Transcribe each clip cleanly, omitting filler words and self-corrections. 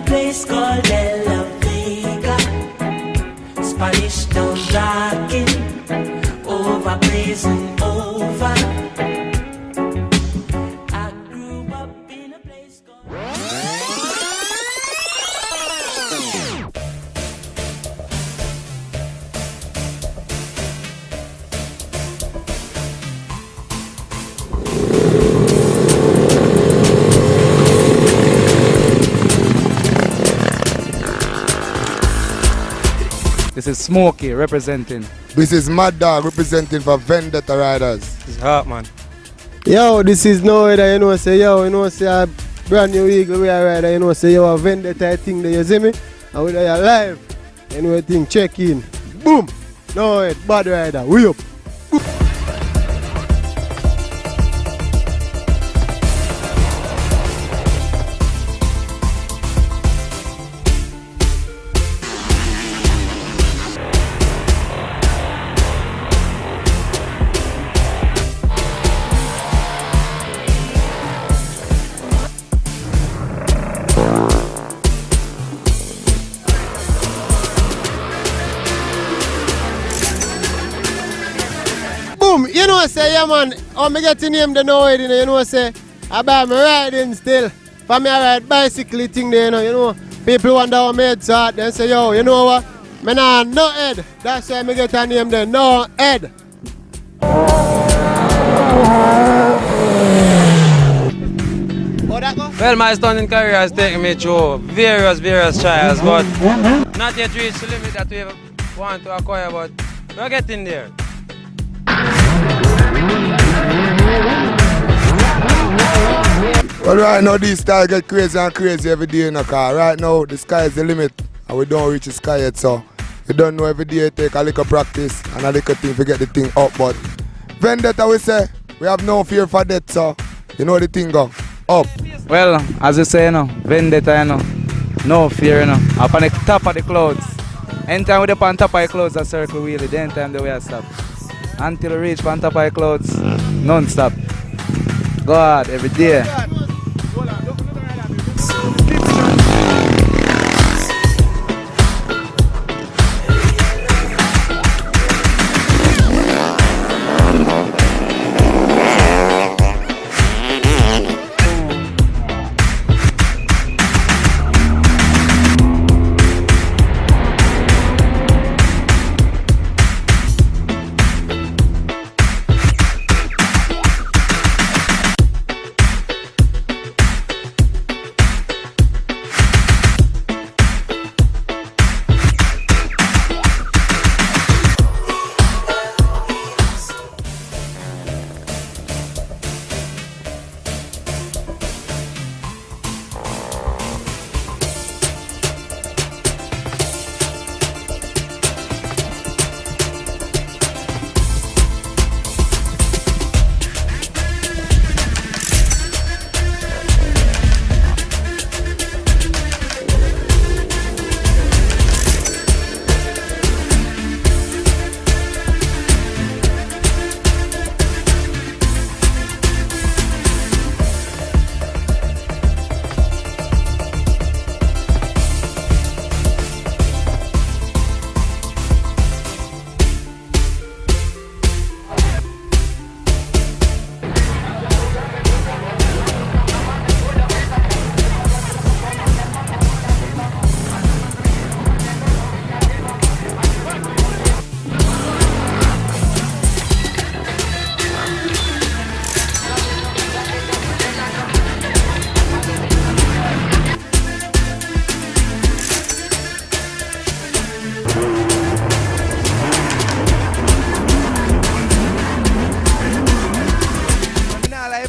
a place called De La Vega. Spanish town rocking, over blazing over. I grew up in a place called... This is Smokey representing. This is Mad Dog representing for Vendetta Riders. This is Hot Man. Yo, this is No Header, you know, say, yo, you know, say, a brand new Eagle we are rider, you know, say, yo, a Vendetta thing there, you see me? And we are live, you know, thing, check in. Boom! No Head, Bad Rider, we up. You know say, yeah man, how me get to name the No Head, you know say, I buy me riding still. For me I ride bicycle thing there, you know. People wonder how me head start, then say, yo, you know what? Me nah No Head. That's why me get a name there, No Head. Well, my stunning career has taken me through various trials, but not yet reached the limit that we want to acquire, but we're getting there. Well, right now these stars get crazy and crazy every day in the car. Right now the sky is the limit and we don't reach the sky yet, so you don't know, every day you take a little practice and a little thing to get the thing up, but Vendetta we say, we have no fear for death, so you know the thing go up. Well, as you say, you know, Vendetta, you know, no fear, you know, up on the top of the clouds. Anytime we're up on top of the clouds, a circle wheelie, then time the way I stop. Until we reach on top of the clouds, non-stop. God, every day.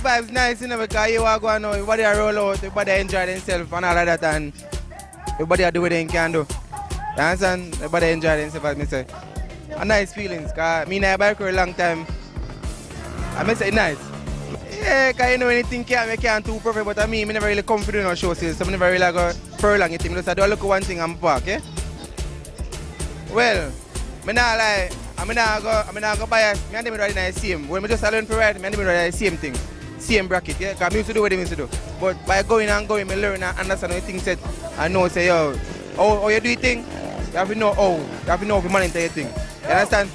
Vibes nice, you know, because you are going now, everybody are roll out, everybody enjoy themselves and all of that, and everybody are doing what they can do. You understand? Everybody enjoy themselves, as I say. A nice feelings, because me and I bike for a long time. I may say nice. Yeah, because you know anything can't too perfect, but I mean, I never really come for doing no show sales, so I never really go furlong it. Just I do look at one thing and park, eh? Well, I not lie, I'm not go bias, me and them ride the same. When I just learn to ride, me and them ride the same thing. same bracket, yeah? Because I used to do what I used to do. But by going and going, I learn and understand how things set. I know, say, yo, how you do your thing, you have to know how. You have to know how to monitor your thing. You understand?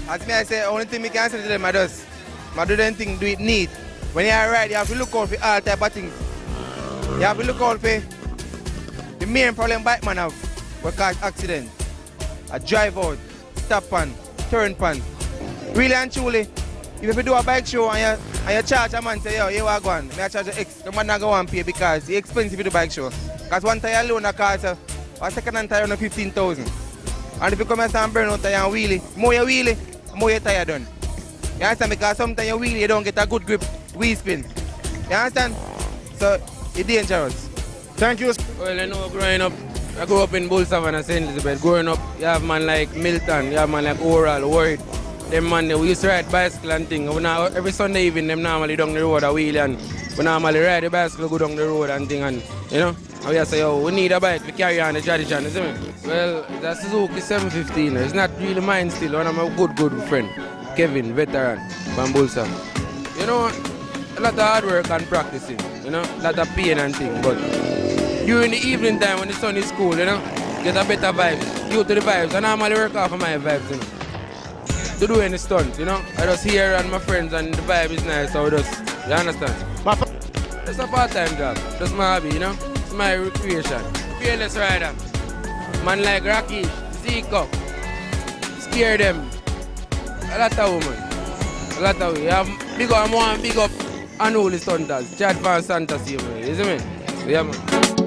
As me, I say, only thing I can say to them, I do them thing, do it neat. When you are right, you have to look out for all type of things. You have to look out for the main problem bike man have, what cause accident. A drive out, stop pan, turn pan. Really and truly, if you do a bike show and you charge a man, say, yo, you are going, I charge you X, the man not going to pay because it's expensive to do bike show. Because one tire alone costs a second hand tire on 15,000. And if you come and burn out tire and wheelie, more you wheelie, more your tire done. You understand? Because sometimes you wheelie, you don't get a good grip, wheel spin. You understand? So, it's dangerous. Thank you. Well, you know, growing up, I grew up in Bull Savannah, St. Elizabeth. Growing up, you have man like Milton, you have man like Oral, Word. Them man, we used to ride bicycle and thing. Every Sunday evening, them normally down the road a wheel and we normally ride the bicycle, go down the road and thing and, you know. And we say, oh, we need a bike to carry on the tradition, you see me? Well, the Suzuki 715, it's not really mine still. One of my good friend, Kevin, veteran from Bull Savannah. You know, a lot of hard work and practicing, you know, a lot of pain and thing, but during the evening time when the sun is cool, you know, get a better vibes, due to the vibes. I normally work off of my vibes, you know. To do any stunt, you know. I just here and my friends and the vibe is nice, so just, you understand? It's a part-time job, just my hobby, you know. It's my recreation. Fearless rider, man like Rocky, Zico, scare them. A lot of women, a lot of women. Big up Unholy Stunters, Chad Van Santa, see me, you see me? Yeah, man.